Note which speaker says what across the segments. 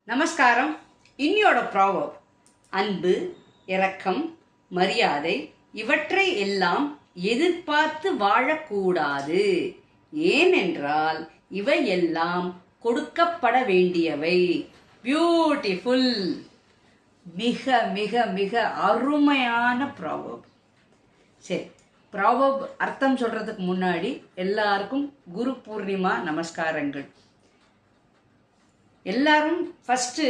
Speaker 1: நமஸ்காரம். இன்னியோட ப்ராவர்ப் அன்பு, இரக்கம், மரியாதை இவற்றை எல்லாம் எதிர்பார்த்து வாழக்கூடாது. ஏனென்றால் இவை எல்லாம் கொடுக்கப்பட வேண்டியவை. பியூட்டிஃபுல். மிக மிக மிக அருமையான ப்ராவர்ப். சரி, ப்ராவர்ப் அர்த்தம் சொல்றதுக்கு முன்னாடி எல்லாருக்கும் குரு பூர்ணிமா நமஸ்காரங்கள். எல்லாரும் ஃபஸ்ட்டு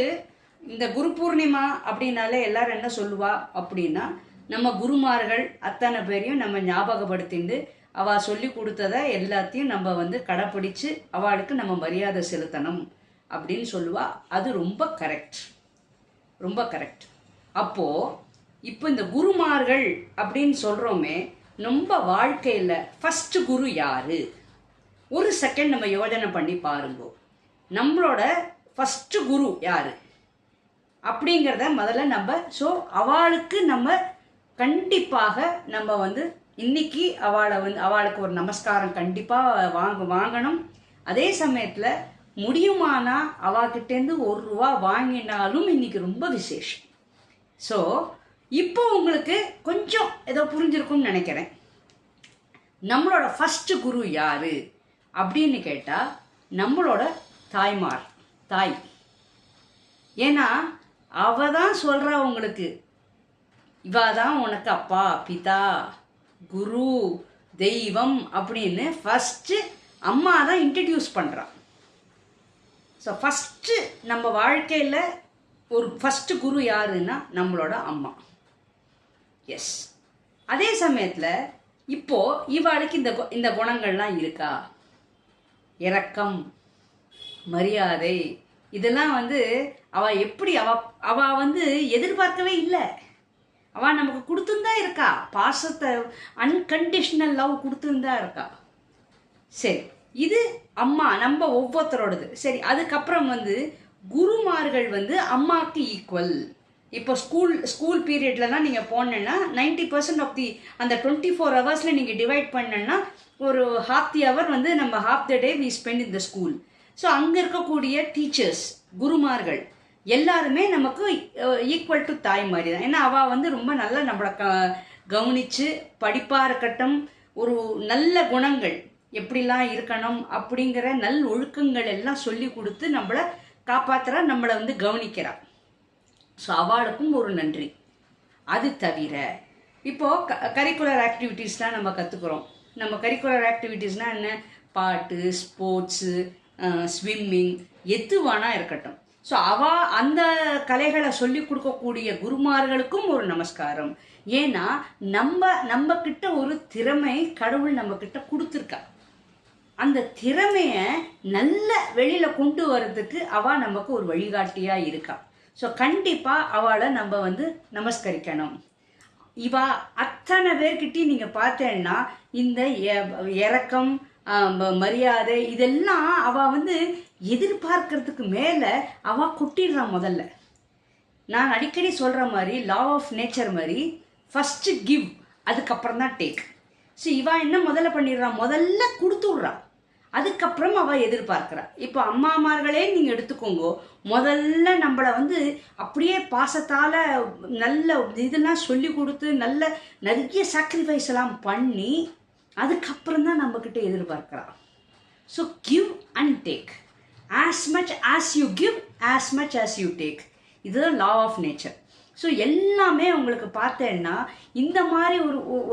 Speaker 1: இந்த குரு பூர்ணிமா அப்படின்னாலே எல்லாரும் என்ன சொல்லுவா அப்படின்னா, நம்ம குருமார்கள் அத்தனை பேரையும் நம்ம ஞாபகப்படுத்திண்டு அவள் சொல்லி கொடுத்ததை எல்லாத்தையும் நம்ம கடைப்பிடிச்சு அவளுக்கு நம்ம மரியாதை செலுத்தணும் அப்படின்னு சொல்லுவா. அது ரொம்ப கரெக்ட், ரொம்ப கரெக்ட். அப்போது இப்போ இந்த குருமார்கள் அப்படின்னு சொல்கிறோமே, நம்ம வாழ்க்கையில் ஃபஸ்ட்டு குரு யாரு? ஒரு செகண்ட் நம்ம யோஜனை பண்ணி பாருங்க. நம்மளோட ஃபஸ்ட்டு குரு யார் அப்படிங்கிறத முதல்ல நம்ம அவளுக்கு நம்ம கண்டிப்பாக நம்ம இன்னைக்கு அவளுக்கு ஒரு நமஸ்காரம் கண்டிப்பாக வாங்கணும். அதே சமயத்தில் முடியுமானா அவகிட்டேருந்து ₹1 வாங்கினாலும் இன்னைக்கு ரொம்ப விசேஷம். ஸோ இப்போ உங்களுக்கு கொஞ்சம் ஏதோ புரிஞ்சிருக்கும்னு நினைக்கிறேன். நம்மளோட ஃபஸ்ட்டு குரு யார் அப்படின்னு கேட்டால் நம்மளோட தாய்மார், தாய். ஏன்னா அவ தான் சொல்கிறா உங்களுக்கு, இவா தான் உனக்கு அப்பா, பிதா, குரு, தெய்வம் அப்படின்னு ஃபஸ்ட்டு அம்மா தான் இன்ட்ரடியூஸ் பண்ணுறான். ஸோ ஃபஸ்ட்டு நம்ம வாழ்க்கையில் ஒரு ஃபஸ்ட்டு குரு யாருன்னா நம்மளோட அம்மா. எஸ். அதே சமயத்தில் இப்போது இவாளுக்கு இந்த குணங்கள்லாம் இருக்கா? இரக்கம், மரியாதை, இதெல்லாம் அவள் எப்படி அவள் எதிர்பார்க்கவே இல்லை. அவள் நமக்கு கொடுத்துருந்தா இருக்கா, பாசத்தை, அன்கண்டிஷனல் லவ் கொடுத்துருந்தா இருக்கா. சரி, இது அம்மா நம்ம ஒவ்வொருத்தரோடது. சரி, அதுக்கப்புறம் குருமார்கள் அம்மாவுக்கு ஈக்குவல். இப்போ ஸ்கூல் பீரியட்லலாம் நீங்கள் போனேன்னா 90% ஆஃப் அந்த 24 ஹவர்ஸில் நீங்கள் டிவைட் பண்ணேன்னா ஒரு ½ தி ஹவர் நம்ம ½ the day we spend in the school. So அங்கே இருக்கக்கூடிய டீச்சர்ஸ், குருமார்கள் எல்லாருமே நமக்கு ஈக்குவல் டு தாய் மாதிரி தான். ஏன்னா அவள் ரொம்ப நல்லா நம்மளை கவனித்து படிப்பாக இருக்கட்டும், ஒரு நல்ல குணங்கள் எப்படிலாம் இருக்கணும் அப்படிங்கிற நல் ஒழுக்கங்கள் எல்லாம் சொல்லி கொடுத்து நம்மளை காப்பாற்றுறா, நம்மளை கவனிக்கிறாள். ஸோ அவளுக்கும் ஒரு நன்றி. அது தவிர இப்போது கரிக்குலர் ஆக்டிவிட்டீஸ்லாம் நம்ம கற்றுக்குறோம். நம்ம கரிக்குலர் ஆக்டிவிட்டீஸ்னால் என்ன? பாட்டு, ஸ்போர்ட்ஸு, ஸ்விம்மிங், எதுவானா இருக்கட்டும். ஸோ அந்த கலைகளை சொல்லி கொடுக்கக்கூடிய குருமார்களுக்கும் ஒரு நமஸ்காரம். ஏன்னா நம்ம கிட்ட ஒரு திறமை கடவுள் நம்ம கிட்ட கொடுத்துருக்கா. அந்த திறமையை நல்ல வெளியில் கொண்டு வர்றதுக்கு அவள் நமக்கு ஒரு வழிகாட்டியாக இருக்கா. ஸோ கண்டிப்பாக அவளை நம்ம நமஸ்கரிக்கணும். இவா அத்தனை பேர்கிட்டையும் நீங்கள் பார்த்தேன்னா இந்த இரக்கம், மரியாதை இதெல்லாம் அவள் எதிர்பார்க்கறதுக்கு மேலே அவள் கொட்டிடுறான். முதல்ல நான் அடிக்கடி சொல்கிற மாதிரி லா ஆஃப் நேச்சர் மாதிரி ஃபஸ்ட்டு கிவ், அதுக்கப்புறம் தான் டேக். ஸோ இவள் என்ன முதல்ல பண்ணிடுறான்? முதல்ல கொடுத்துட்றா, அதுக்கப்புறம் அவள் எதிர்பார்க்குறா. இப்போ அம்மாமார்களே நீங்கள் எடுத்துக்கோங்க, முதல்ல நம்மளை அப்படியே பாசத்தால் நல்ல இதெல்லாம் சொல்லி கொடுத்து நிறைய சாக்ரிஃபைஸ் எல்லாம் பண்ணி அதுக்கப்புறம் தான் நம்மக்கிட்ட எதிர்பார்க்குறா. So give and take. As much as you give, as much as you take. இதுதான் லா ஆஃப் நேச்சர். ஸோ எல்லாமே உங்களுக்கு பார்த்தேன்னா இந்த மாதிரி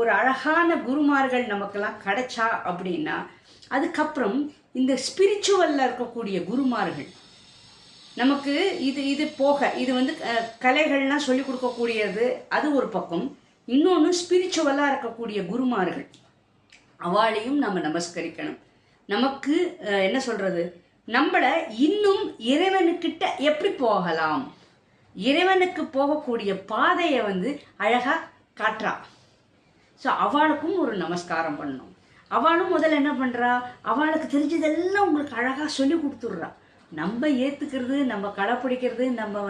Speaker 1: ஒரு அழகான குருமார்கள் நமக்கெல்லாம் கிடைச்சா அப்படின்னா, அதுக்கப்புறம் இந்த ஸ்பிரிச்சுவலில் இருக்கக்கூடிய குருமார்கள் நமக்கு இது போக இது கலைகள்லாம் சொல்லிக் கொடுக்கக்கூடியது, அது ஒரு பக்கம். இன்னொன்று ஸ்பிரிச்சுவலாக இருக்கக்கூடிய குருமார்கள், அவளையும் நம்ம நமஸ்கரிக்கணும். நமக்கு என்ன சொல்கிறது, நம்மளை இன்னும் இறைவனுக்கிட்ட எப்படி போகலாம், இறைவனுக்கு போகக்கூடிய பாதையை அழகாக காட்டுறா. ஸோ அவளுக்கும் ஒரு நமஸ்காரம் பண்ணணும். அவளும் முதல்ல என்ன பண்ணுறா, அவளுக்கு தெரிஞ்சதெல்லாம் உங்களுக்கு அழகாக சொல்லி கொடுத்துட்றா. நம்ம ஏற்றுக்கிறது, நம்ம கடைப்பிடிக்கிறது, நம்ம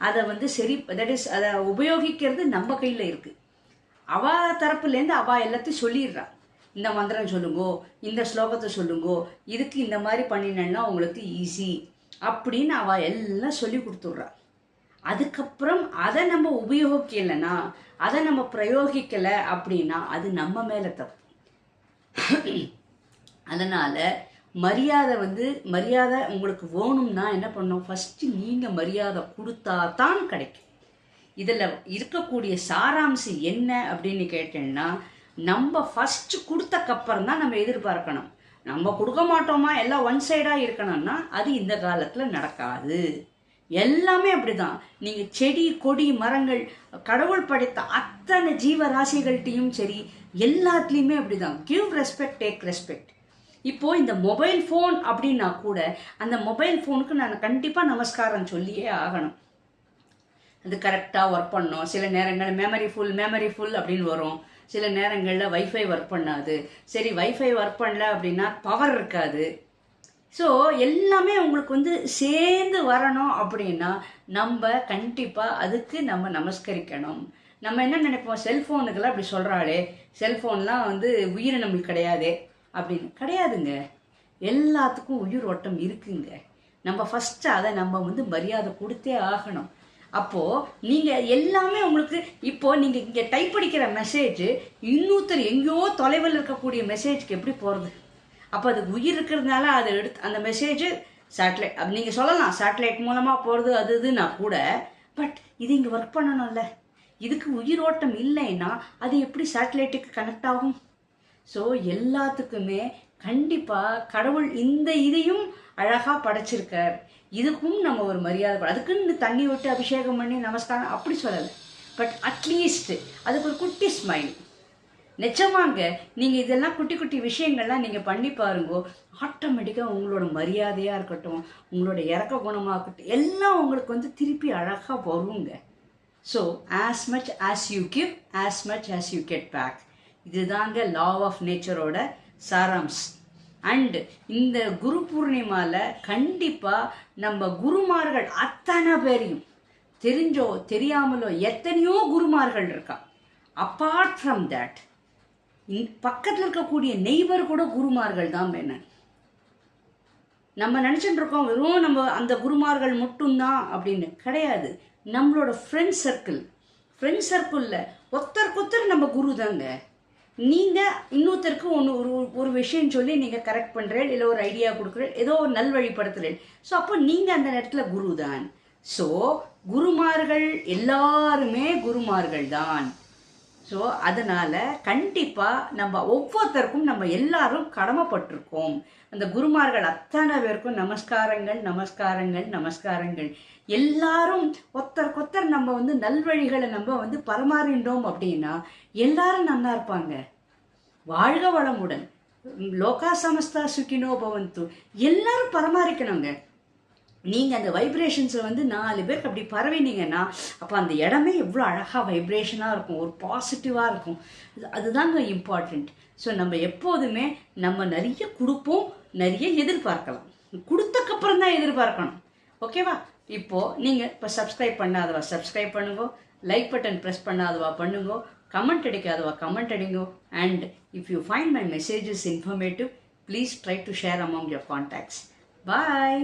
Speaker 1: அதை சரி, தட் இஸ் அதை உபயோகிக்கிறது நம்ம கையில் இருக்குது. அவள் தரப்புலேருந்து அவள் எல்லாத்தையும் சொல்லிடுறா. இந்த மந்திரம் சொல்லுங்கோ, இந்த ஸ்லோகத்தை சொல்லுங்கோ, இதுக்கு இந்த மாதிரி பண்ணினேன்னா உங்களுக்கு ஈஸி அப்படின்னு அவள் எல்லாம் சொல்லி கொடுத்துட்றா. அதுக்கப்புறம் அதை நம்ம உபயோகிக்கலைன்னா, அதை நம்ம பிரயோகிக்கலை அப்படின்னா அது நம்ம மேலே தப்பு. அதனால் மரியாதை உங்களுக்கு வேணும்னா என்ன பண்ணணும், ஃபஸ்ட்டு நீங்கள் மரியாதை கொடுத்தா தான் கிடைக்கும். இதில் இருக்கக்கூடிய சாராம்சம் என்ன அப்படின்னு கேட்டேன்னா, நம்ம ஃபஸ்ட்டு கொடுத்தக்கப்புறம் தான் நம்ம எதிர்பார்க்கணும். நம்ம கொடுக்க மாட்டோமா, எல்லாம் ஒன் சைடாக இருக்கணும்னா அது இந்த காலத்தில் நடக்காது. எல்லாமே அப்படிதான். நீங்கள் செடி கொடி மரங்கள் கடவுள் படைத்த அத்தனை ஜீவராசிகள்கிட்டையும் சரி, எல்லாத்துலேயுமே அப்படிதான். Give respect, take respect. இப்போது இந்த மொபைல் ஃபோன் அப்படின்னா கூட அந்த மொபைல் ஃபோனுக்கு நான் கண்டிப்பாக நமஸ்காரம் சொல்லியே ஆகணும். அது கரெக்டாக ஒர்க் பண்ணணும். சில நேரங்கள் மெமரி ஃபுல் அப்படின்னு வரும். சில நேரங்களில் வைஃபை ஒர்க் பண்ணாது. சரி, வைஃபை ஒர்க் பண்ணல அப்படின்னா பவர் இருக்காது. ஸோ எல்லாமே உங்களுக்கு சேர்ந்து வரணும் அப்படின்னா நம்ம கண்டிப்பாக அதுக்கு நம்ம நமஸ்கரிக்கணும். நம்ம என்ன நினைப்போம், செல்ஃபோனுக்கெல்லாம் அப்படி சொல்கிறாளே, செல்ஃபோன்லாம் உயிரினம் கிடையாதே அப்படின்னு. கிடையாதுங்க, எல்லாத்துக்கும் உயிர் ஓட்டம் இருக்குங்க. நம்ம ஃபஸ்ட்டு அதை நம்ம மரியாதை கொடுத்தே ஆகணும். அப்போது நீங்கள் எல்லாமே உங்களுக்கு இப்போது நீங்கள் இங்கே டைப் அடிக்கிற மெசேஜ் இன்னொருத்தர் எங்கேயோ தொலைவில் இருக்கக்கூடிய மெசேஜ்க்கு எப்படி போகிறது? அப்போ அதுக்கு உயிர் இருக்கிறதுனால அதை எடுத்து அந்த மெசேஜ் சேட்டலைட் அப்படி நீங்கள் சொல்லலாம், சேட்டலைட் மூலமாக போகிறது அது இதுன்னா கூட. பட் இது இங்கே ஒர்க் பண்ணணும்ல, இதுக்கு உயிரோட்டம் இல்லைன்னா அது எப்படி சேட்டலைட்டுக்கு கனெக்ட் ஆகும்? ஸோ எல்லாத்துக்குமே கண்டிப்பாக கடவுள் இந்த இதையும் அழகாக படைச்சிருக்கார். இதுக்கும் நம்ம ஒரு மரியாதை, அதுக்குன்னு தண்ணி விட்டு அபிஷேகம் பண்ணி நமஸ்காரம் அப்படி சொல்லலை. பட் அட்லீஸ்ட் அதுக்கு ஒரு குட்டி ஸ்மைல். நிச்சயமாங்க, நீங்கள் இதெல்லாம் குட்டி குட்டி விஷயங்கள்லாம் நீங்கள் பண்ணி பாருங்கோ, ஆட்டோமேட்டிக்காக உங்களோட மரியாதையாக இருக்கட்டும், உங்களோட இறக்க குணமாக இருக்கட்டும், எல்லாம் உங்களுக்கு திருப்பி அழகாக வருங்க. So as much as you give, as much as you get back. இதுதாங்க லா ஆஃப் நேச்சரோட சாராம்ஸ். அண்ட் இந்த குரு பூர்ணிமாவில் கண்டிப்பாக நம்ம குருமார்கள் அத்தனை பேரையும் தெரிஞ்சோ தெரியாமலோ எத்தனையோ குருமார்கள் இருக்கா. அப்பார்ட் ஃப்ரம் தேட் பக்கத்தில் இருக்கக்கூடிய நெய்பர் கூட குருமார்கள் தான். என்ன நம்ம நினச்சிட்டு இருக்கோம் வெறும் நம்ம அந்த குருமார்கள் மட்டும்தான் அப்படின்னு. கிடையாது. நம்மளோட ஃப்ரெண்ட் சர்க்கிளில் ஒருத்தருக்கொத்தர் நம்ம குரு தாங்க. நீங்கள் இன்னொருத்தருக்கு ஒரு விஷயம் சொல்லி நீங்கள் கரெக்ட் பண்ணுறேன், இல்லை ஒரு ஐடியா கொடுக்குறேன், ஏதோ ஒரு நல்வழிப்படுத்துகிறேன். ஸோ அப்போ நீங்கள் அந்த நேரத்தில் குரு தான். ஸோ குருமார்கள் எல்லாருமே குருமார்கள் தான். ஸோ அதனால் கண்டிப்பாக நம்ம ஒவ்வொருத்தருக்கும் நம்ம எல்லாரும் கடமைப்பட்டிருக்கோம். அந்த குருமார்கள் அத்தனை பேருக்கும் நமஸ்காரங்கள் நமஸ்காரங்கள் நமஸ்காரங்கள். எல்லாரும் ஒருத்தருக்கொத்தர் நம்ம நல்வழிகளை நம்ம பரமாறிண்டோம் அப்படின்னா எல்லாரும் நல்லா இருப்பாங்க. வாழ்க வளமுடன். லோகா சமஸ்தா சுகினோ பவந்து. எல்லாரும் பரமாறிக்கணுங்க. நீங்கள் அந்த வைப்ரேஷன்ஸை 4 பேருக்கு அப்படி பரவினீங்கன்னா அப்போ அந்த இடமே எவ்வளோ அழகாக வைப்ரேஷனாக இருக்கும், ஒரு பாசிட்டிவாக இருக்கும். அதுதாங்க இம்பார்ட்டண்ட். ஸோ நம்ம எப்போதுமே நம்ம நிறைய கொடுப்போம், நிறைய எதிர்பார்க்கலாம். கொடுத்தக்கப்புறம் தான் எதிர்பார்க்கணும். ஓகேவா? இப்போது நீங்கள் இப்போ சப்ஸ்கிரைப் பண்ணாதவா சப்ஸ்கிரைப் பண்ணுங்க, லைக் பட்டன் ப்ரெஸ் பண்ணாதவா பண்ணுங்க, கமெண்ட் அடிக்காதவா கமெண்ட் அடிங்கோ. And if you find my messages informative, please try to share among your contacts. Bye.